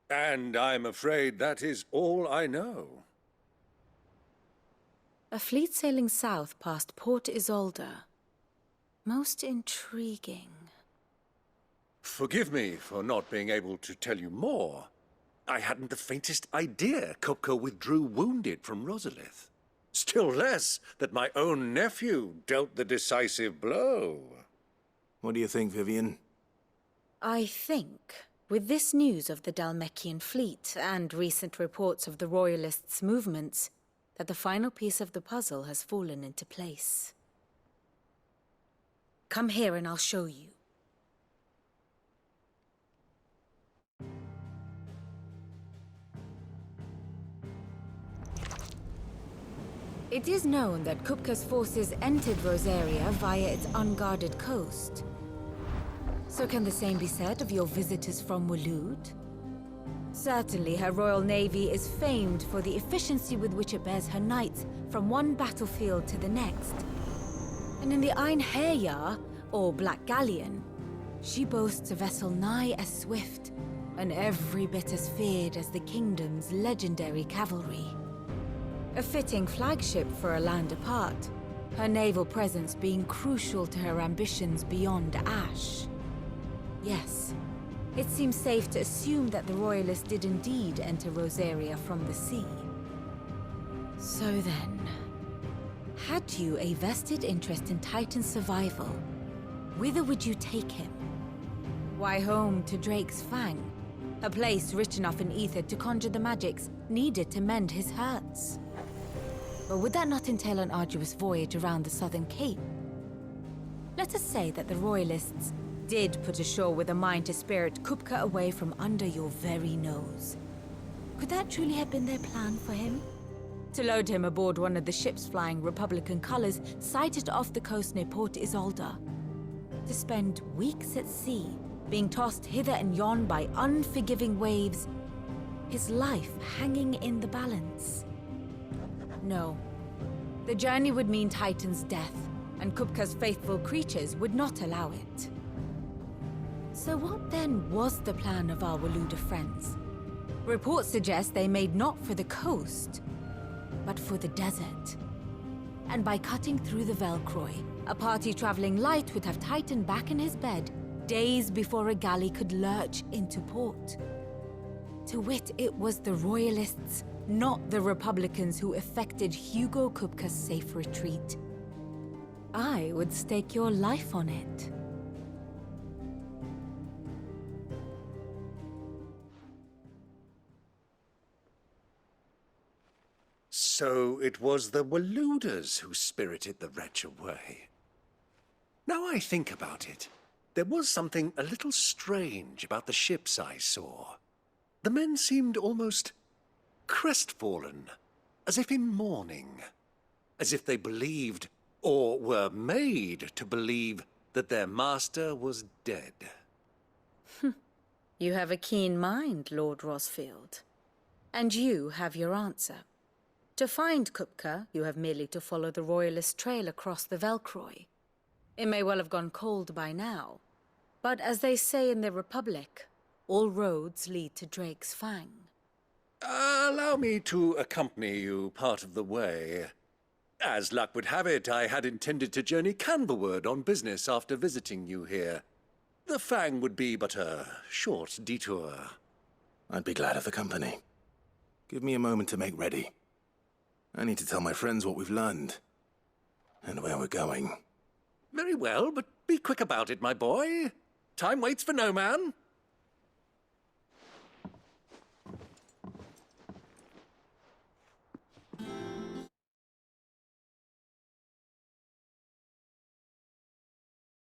And I'm afraid that is all I know. A fleet sailing south past Port Isolde. Most intriguing. Forgive me for not being able to tell you more. I hadn't the faintest idea Kupka withdrew wounded from Rosalith. Still less that my own nephew dealt the decisive blow. What do you think, Vivian? I think, with this news of the Dalmekian fleet and recent reports of the Royalists' movements, that the final piece of the puzzle has fallen into place. Come here and I'll show you. It is known that Kupka's forces entered Rosaria via its unguarded coast. So can the same be said of your visitors from Waloed? Certainly her Royal Navy is famed for the efficiency with which it bears her knights from one battlefield to the next. And in the Einherjar, or Black Galleon, she boasts a vessel nigh as swift and every bit as feared as the kingdom's legendary cavalry. A fitting flagship for a land apart, her naval presence being crucial to her ambitions beyond Ash. Yes, it seems safe to assume that the Royalists did indeed enter Rosaria from the sea. So then, had you a vested interest in Titan's survival, whither would you take him? Why, home to Drake's Fang, a place rich enough in ether to conjure the magics needed to mend his hurts. But would that not entail an arduous voyage around the southern cape? Let us say that the Royalists did put ashore with a mind to spirit Kupka away from under your very nose. Could that truly have been their plan for him? To load him aboard one of the ships flying Republican colors sighted off the coast near Port Isolde? To spend weeks at sea, being tossed hither and yon by unforgiving waves, his life hanging in the balance? No. The journey would mean Titan's death, and Kupka's faithful creatures would not allow it. So what then was the plan of our Waluda friends? Reports suggest they made not for the coast, but for the desert. And by cutting through the Velcroy, a party traveling light would have Titan back in his bed days before a galley could lurch into port. To wit, it was the Royalists, not the Republicans, who effected Hugo Kupka's safe retreat. I would stake your life on it. So it was the Waluders who spirited the wretch away. Now I think about it, there was something a little strange about the ships I saw. The men seemed almost crestfallen, as if in mourning, as if they believed, or were made to believe, that their master was dead. You have a keen mind, Lord Rosfield. And you have your answer. To find Kupka, you have merely to follow the Royalist trail across the Velcroy. It may well have gone cold by now, but as they say in the Republic, all roads lead to Drake's Fang. Allow me to accompany you part of the way. As luck would have it, I had intended to journey Canberward on business after visiting you here. The Fang would be but a short detour. I'd be glad of the company. Give me a moment to make ready. I need to tell my friends what we've learned, and where we're going. Very well, but be quick about it, my boy. Time waits for no man.